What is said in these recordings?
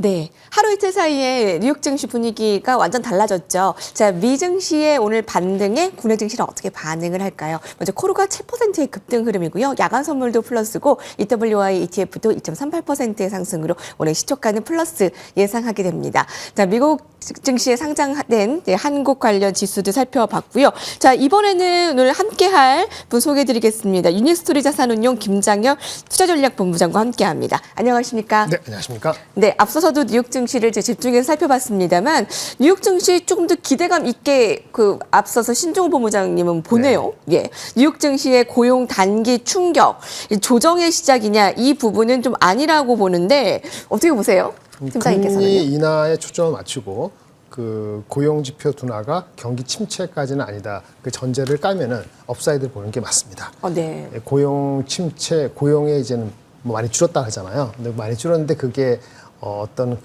네, 하루 이틀 사이에 뉴욕 증시 분위기가 완전 달라졌죠. 자, 미 증시의 오늘 반등에 국내 증시는 어떻게 반응을 할까요? 먼저 코르가 7%의 급등 흐름이고요. 야간 선물도 플러스고 EWI ETF도 2.38%의 상승으로 오늘 시초가는 플러스 예상하게 됩니다. 자, 미국 증시에 상장된 한국 관련 지수도 살펴봤고요. 자, 이번에는 오늘 함께할 분 소개해드리겠습니다. 유니스토리 자산운용 김장혁 투자전략본부장과 함께합니다. 안녕하십니까? 네, 안녕하십니까? 네, 앞서서도 뉴욕 증시를 집중해서 살펴봤습니다만 뉴욕 증시 조금 더 기대감 있게 앞서서 신종호 본부장님은 보네요. 네. 예, 뉴욕 증시의 고용 단기 충격, 조정의 시작이냐 이 부분은 좀 아니라고 보는데 어떻게 보세요? 금리 인하에 초점을 맞추고 그 고용 지표 둔화가 경기 침체까지는 아니다. 그 전제를 까면은 업사이드를 보는 게 맞습니다. 네. 고용 침체, 고용에 이제는 뭐 많이 줄었다 하잖아요. 근데 많이 줄었는데 그게 어떤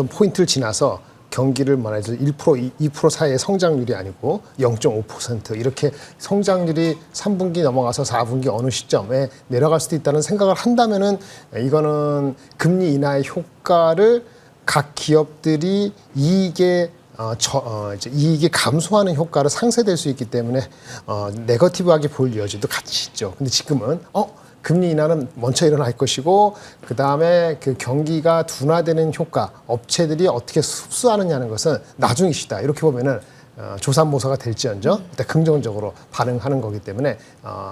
포인트를 지나서 경기를 말해서 1%, 2% 사이의 성장률이 아니고 0.5% 이렇게 성장률이 3분기 넘어가서 4분기 어느 시점에 내려갈 수도 있다는 생각을 한다면은 이거는 금리 인하의 효과를 각 기업들이 이익이 감소하는 효과를 상쇄될 수 있기 때문에 네거티브하게 볼 여지도 같이 있죠. 근데 지금은 금리 인하는 먼저 일어날 것이고 그 다음에 그 경기가 둔화되는 효과, 업체들이 어떻게 흡수하느냐는 것은 나중 이시다. 이렇게 보면은 조삼모사가 될지언정 일단 긍정적으로 반응하는 거기 때문에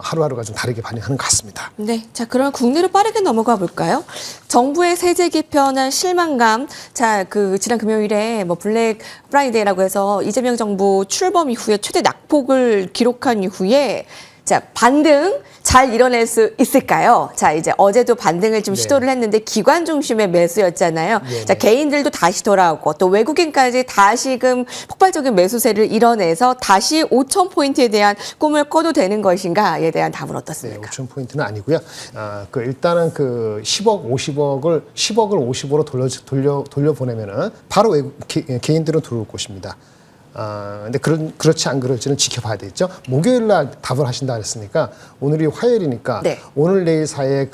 하루하루가 좀 다르게 반응하는 것 같습니다. 네, 자 그럼 국내로 빠르게 넘어가 볼까요? 정부의 세제 개편한 실망감. 자, 지난 금요일에 블랙 프라이데이라고 해서 이재명 정부 출범 이후에 최대 낙폭을 기록한 이후에 자, 반등 잘 이뤄낼 수 있을까요? 자, 이제 어제도 반등을 좀 시도를 했는데 기관 중심의 매수였잖아요. 네네. 자, 개인들도 다시 돌아오고 또 외국인까지 다시금 폭발적인 매수세를 이뤄내서 다시 5,000포인트에 대한 꿈을 꿔도 되는 것인가에 대한 답은 어떻습니까? 네, 5,000포인트는 아니고요. 일단은 10억, 50으로 돌려보내면은 바로 개인들은 들어올 것입니다. 근데 그렇지 안 그럴지는 지켜봐야 되겠죠. 목요일 날 답을 하신다 그랬으니까 오늘이 화요일이니까 네. 오늘 내일 사이에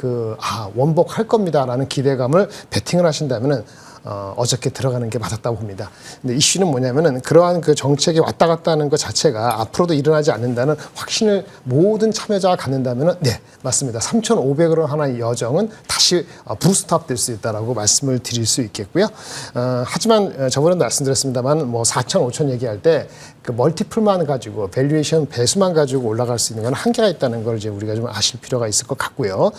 원복할 겁니다라는 기대감을 베팅을 하신다면은 어저께 들어가는 게 맞았다고 봅니다. 근데 이슈는 뭐냐면은 그러한 그 정책이 왔다 갔다 하는 것 자체가 앞으로도 일어나지 않는다는 확신을 모든 참여자가 갖는다면은 네, 맞습니다. 3,500으로 하나의 여정은 다시 부스트업 될 수 있다라고 말씀을 드릴 수 있겠고요. 하지만 저번에도 말씀드렸습니다만 4,000, 5,000 얘기할 때 그 멀티플만 가지고 밸류에이션 배수만 가지고 올라갈 수 있는 건 한계가 있다는 걸 이제 우리가 좀 아실 필요가 있을 것 같고요.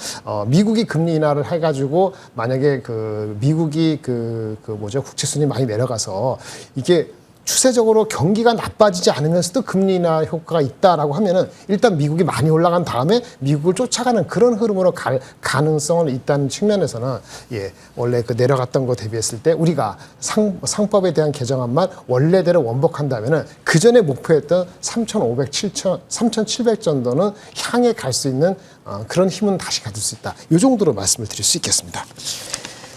미국이 금리 인하를 해가지고 만약에 미국이 국채 수준이 많이 내려가서 이게 추세적으로 경기가 나빠지지 않으면서도 금리 인하 효과가 있다라고 하면은 일단 미국이 많이 올라간 다음에 미국을 쫓아가는 그런 흐름으로 갈 가능성은 있다는 측면에서는 원래 내려갔던 거 대비했을 때 우리가 상법에 대한 개정안만 원래대로 원복한다면은 그 전에 목표했던 3,500, 3,700 정도는 향해 갈 수 있는 그런 힘은 다시 가질 수 있다. 이 정도로 말씀을 드릴 수 있겠습니다.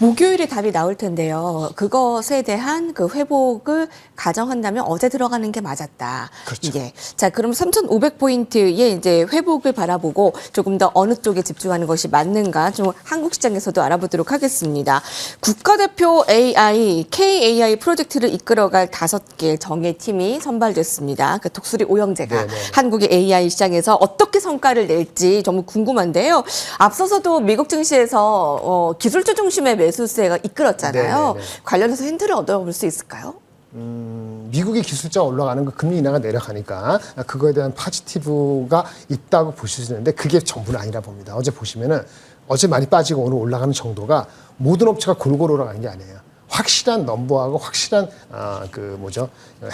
목요일에 답이 나올 텐데요. 그것에 대한 회복을 가정한다면 어제 들어가는 게 맞았다. 그렇죠. 이게. 자, 그럼 3,500포인트의 이제 회복을 바라보고 조금 더 어느 쪽에 집중하는 것이 맞는가 좀 한국 시장에서도 알아보도록 하겠습니다. 국가대표 AI, KAI 프로젝트를 이끌어갈 5개 정예팀이 선발됐습니다. 독수리 오영재가 네네. 한국의 AI 시장에서 어떻게 성과를 낼지 정말 궁금한데요. 앞서서도 미국 증시에서 기술주 중심의 매수세가 이끌었잖아요. 네네네. 관련해서 힌트를 얻어볼 수 있을까요? 미국의 기술자가 올라가는 거 금리 인하가 내려가니까 그거에 대한 파지티브가 있다고 보실 수 있는데 그게 전부는 아니라 봅니다. 어제 보시면은 어제 많이 빠지고 오늘 올라가는 정도가 모든 업체가 골고루 올라가는 게 아니에요. 확실한 넘버하고 확실한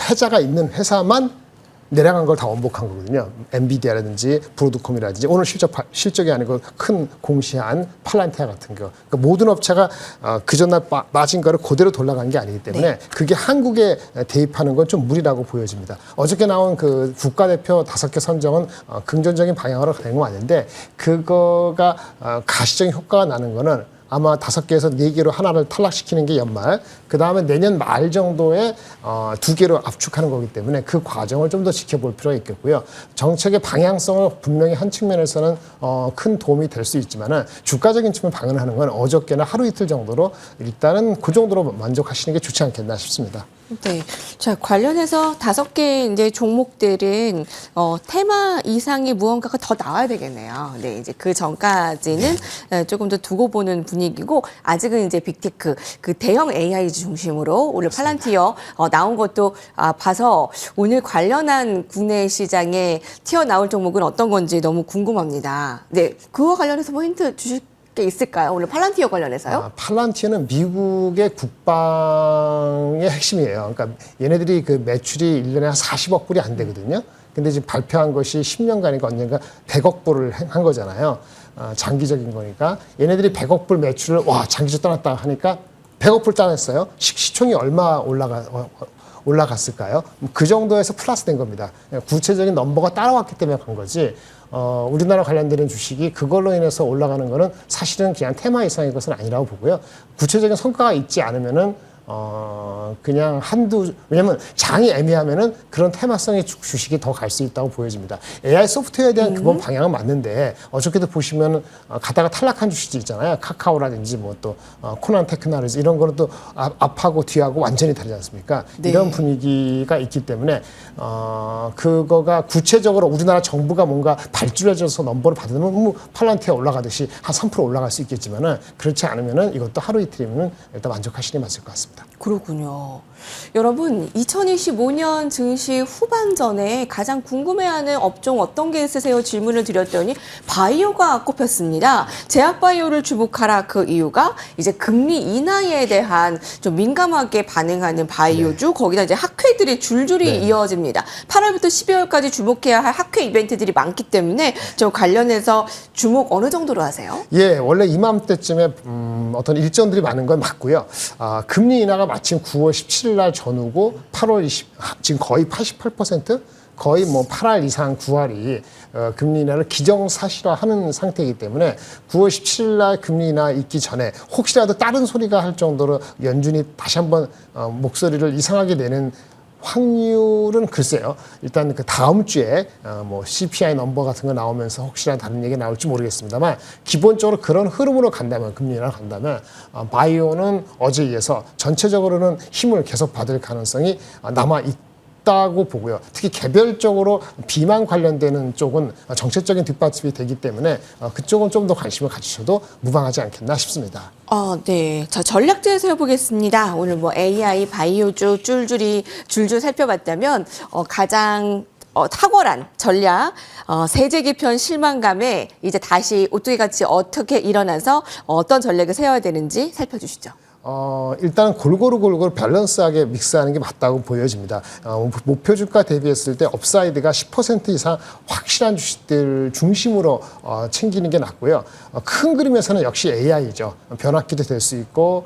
해자가 있는 회사만 내려간 걸 다 원복한 거거든요. 엔비디아라든지 브로드콤이라든지 오늘 실적이 아니고 큰 공시한 팔란티아 같은 거. 그러니까 모든 업체가 그 전날 빠진 거를 그대로 돌아간 게 아니기 때문에 그게 한국에 대입하는 건 좀 무리라고 보여집니다. 어저께 나온 국가대표 5개 선정은 긍정적인 방향으로 된 건 맞는데 그거가 가시적인 효과가 나는 거는 아마 5개에서 4개로 하나를 탈락시키는 게 연말, 그 다음에 내년 말 정도에 2개로 압축하는 거기 때문에 그 과정을 좀 더 지켜볼 필요가 있겠고요. 정책의 방향성을 분명히 한 측면에서는 큰 도움이 될 수 있지만은 주가적인 측면 방어하는 건 어저께나 하루 이틀 정도로 일단은 그 정도로 만족하시는 게 좋지 않겠나 싶습니다. 네. 자, 관련해서 5개 이제 종목들은 테마 이상의 무언가가 더 나와야 되겠네요. 네, 이제 그 전까지는 조금 더 두고 보는 분위기고 아직은 이제 빅테크 그 대형 AI 중심으로 오늘 팔란티어 나온 것도 봐서 오늘 관련한 국내 시장에 튀어나올 종목은 어떤 건지 너무 궁금합니다. 네, 그와 관련해서 뭐 힌트 주실 게 있을까요? 오늘 팔란티어 관련해서요? 팔란티어는 미국의 국방의 핵심이에요. 그러니까 얘네들이 그 매출이 1년에 한 40억 불이 안 되거든요. 근데 지금 발표한 것이 10년간이니까 언젠가 100억 불을 한 거잖아요. 장기적인 거니까. 얘네들이 100억 불 매출을 장기적 따놨다 하니까 100억 불 따냈어요. 시총이 얼마 올라갔을까요? 그 정도에서 플러스 된 겁니다. 구체적인 넘버가 따라왔기 때문에 간 거지. 우리나라 관련되는 주식이 그걸로 인해서 올라가는 거는 사실은 그냥 테마 이상의 것은 아니라고 보고요. 구체적인 성과가 있지 않으면은 그냥 왜냐면 장이 애매하면은 그런 테마성의 주식이 더 갈 수 있다고 보여집니다. AI 소프트웨어에 대한 기본 방향은 맞는데 어저께도 보시면 가다가 탈락한 주식이 있잖아요. 카카오라든지 뭐 또 코난 테크놀로지 이런 거는 또 앞하고 뒤하고 완전히 다르지 않습니까? 네. 이런 분위기가 있기 때문에 그거가 구체적으로 우리나라 정부가 뭔가 발주해줘서 넘버를 받으면 팔란티어 올라가듯이 한 3% 올라갈 수 있겠지만은 그렇지 않으면은 이것도 하루 이틀이면 일단 만족하시는 게 맞을 것 같습니다. 그렇군요. 여러분, 2025년 증시 후반전에 가장 궁금해하는 업종 어떤 게 있으세요? 질문을 드렸더니 바이오가 꼽혔습니다. 제약바이오를 주목하라 그 이유가 이제 금리 인하에 대한 좀 민감하게 반응하는 바이오주, 거기다 이제 학회들이 줄줄이 이어집니다. 8월부터 12월까지 주목해야 할 학회 이벤트들이 많기 때문에 좀 관련해서 주목 어느 정도로 하세요? 예, 원래 이맘때쯤에 어떤 일정들이 많은 건 맞고요. 금리 인하가 마침 9월 17일 날 전후고 8월 20, 지금 거의 88%? 거의 뭐 8할 이상 9할이 금리 인하를 기정사실화하는 상태이기 때문에 9월 17일 날 금리 인하 있기 전에 혹시라도 다른 소리가 할 정도로 연준이 다시 한번 목소리를 이상하게 내는 확률은 글쎄요. 일단 그 다음 주에 뭐 CPI 넘버 같은 거 나오면서 혹시나 다른 얘기가 나올지 모르겠습니다만 기본적으로 그런 흐름으로 간다면 금리 인하를 간다면 바이오는 어제에 이어서 전체적으로는 힘을 계속 받을 가능성이 남아 있다고 보고요. 특히 개별적으로 비만 관련되는 쪽은 정책적인 뒷받침이 되기 때문에 그쪽은 좀 더 관심을 가지셔도 무방하지 않겠나 싶습니다. 네. 자, 전략지에서 해보겠습니다. 오늘 뭐 AI, 바이오주 줄줄 살펴봤다면, 가장 탁월한 전략, 세제 개편 실망감에 이제 다시 오뚜기같이 어떻게 일어나서 어떤 전략을 세워야 되는지 살펴주시죠. 일단 골고루 밸런스하게 믹스하는 게 맞다고 보여집니다. 목표 주가 대비했을 때 업사이드가 10% 이상 확실한 주식들 중심으로 챙기는 게 낫고요. 큰 그림에서는 역시 AI죠. 변압기도 될 수 있고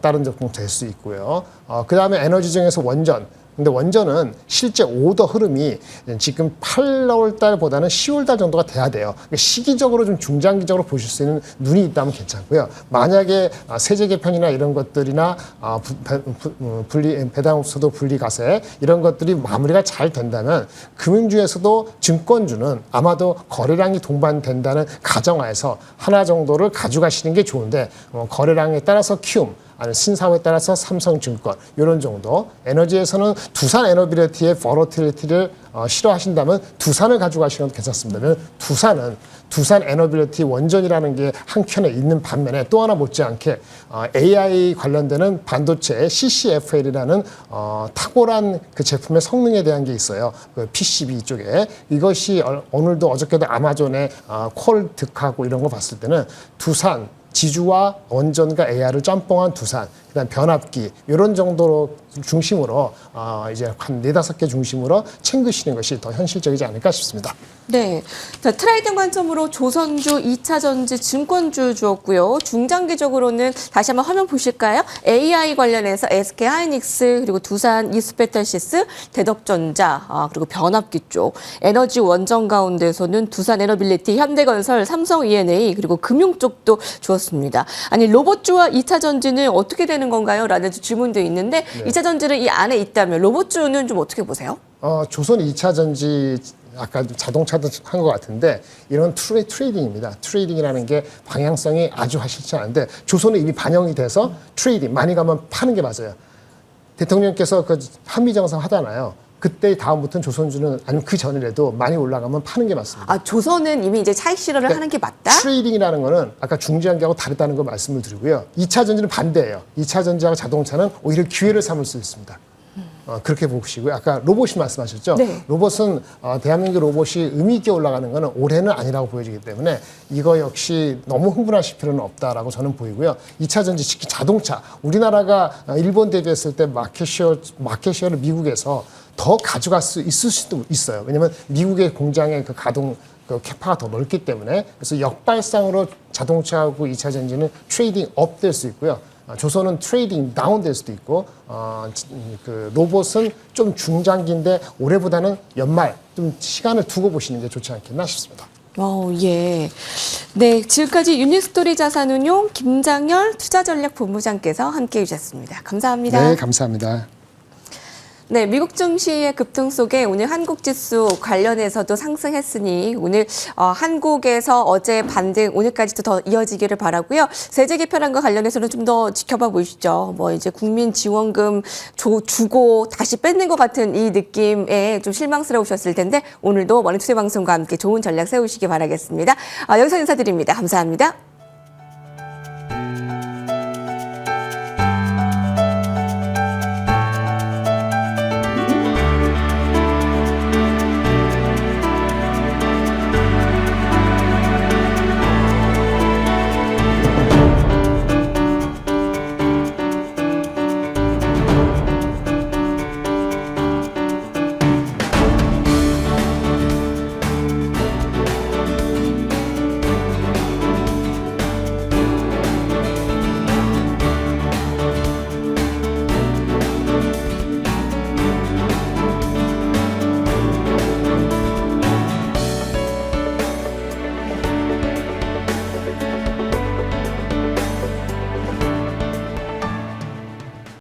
다른 제품 될 수 있고요. 그 다음에 에너지 중에서 원전. 근데 원전은 실제 오더 흐름이 지금 8월 달보다는 10월 달 정도가 돼야 돼요. 그러니까 시기적으로 좀 중장기적으로 보실 수 있는 눈이 있다면 괜찮고요. 만약에 세제 개편이나 이런 것들이나 배당업소도 분리가세 이런 것들이 마무리가 잘 된다면 금융주에서도 증권주는 아마도 거래량이 동반된다는 가정하에서 하나 정도를 가져가시는 게 좋은데 거래량에 따라서 키움 아니 신사업에 따라서 삼성증권 이런 정도. 에너지에서는 두산 에너빌리티의 버러틸리티를 싫어하신다면 두산을 가져가시면 괜찮습니다. 두산 에너빌리티 원전이라는 게 한켠에 있는 반면에 또 하나 못지않게 AI 관련되는 반도체 CCFL이라는 탁월한 그 제품의 성능에 대한 게 있어요. 그 PCB 쪽에. 이것이 오늘도 어저께도 아마존의 콜 득하고 이런 거 봤을 때는 두산 지주와 원전과 AI를 짬뽕한 두산, 그다음 변압기 이런 정도로 중심으로 이제 한 4-5개 중심으로 챙기시는 것이 더 현실적이지 않을까 싶습니다. 네. 자, 트레이딩 관점으로 조선주, 2차 전지, 증권주 주었고요. 중장기적으로는 다시 한번 화면 보실까요? AI 관련해서 SK 하이닉스, 그리고 두산 이스페탈시스, 대덕전자, 그리고 변압기 쪽, 에너지 원전 가운데서는 두산 에너빌리티, 현대건설, 삼성 E&A, 그리고 금융 쪽도 주었습니다. 아니, 로봇주와 2차 전지는 어떻게 되는 건가요? 라는 질문도 있는데, 2차 전지는 이 안에 있다면 로봇주는 좀 어떻게 보세요? 조선 2차 전지 아까 자동차도 한 것 같은데 이런 트레이딩입니다. 트레이딩이라는 게 방향성이 아주 확실치 않은데 조선은 이미 반영이 돼서 트레이딩 많이 가면 파는 게 맞아요. 대통령께서 그 한미 정상 하잖아요. 그때 다음부터는 조선주는 아니면 그 전이라도 많이 올라가면 파는 게 맞습니다. 조선은 이미 이제 차익 실현을 하는 게 맞다? 트레이딩이라는 거는 아까 중지한계하고 다르다는 걸 말씀을 드리고요. 2차 전지는 반대예요. 2차 전지하고 자동차는 오히려 기회를 삼을 수 있습니다. 그렇게 보시고요. 아까 로봇이 말씀하셨죠. 네. 로봇은 대한민국 로봇이 의미 있게 올라가는 것은 올해는 아니라고 보여지기 때문에 이거 역시 너무 흥분하실 필요는 없다라고 저는 보이고요. 2차 전지 특히 자동차 우리나라가 일본 대비했을 때 마켓쉐어를 미국에서 더 가져갈 수 있을 수도 있어요. 왜냐하면 미국의 공장의 그 가동 그 캐파가 더 넓기 때문에 그래서 역발상으로 자동차하고 2차 전지는 트레이딩 업 될 수 있고요. 조선은 트레이딩 다운 될 수도 있고 그 로봇은 좀 중장기인데 올해보다는 연말 좀 시간을 두고 보시는 게 좋지 않겠나 싶습니다. 예. 네, 지금까지 유니스토리 자산운용 김장열 투자전략본부장께서 함께해 주셨습니다. 감사합니다. 네, 감사합니다. 네, 미국 증시의 급등 속에 오늘 한국 지수 관련해서도 상승했으니 오늘 한국에서 어제 반등 오늘까지도 더 이어지기를 바라고요. 세제 개편안과 관련해서는 좀 더 지켜봐 보시죠. 뭐 이제 국민 지원금 주고 다시 뺏는 것 같은 이 느낌에 좀 실망스러우셨을 텐데 오늘도 머니투데이 방송과 함께 좋은 전략 세우시기 바라겠습니다. 여기서 인사드립니다. 감사합니다.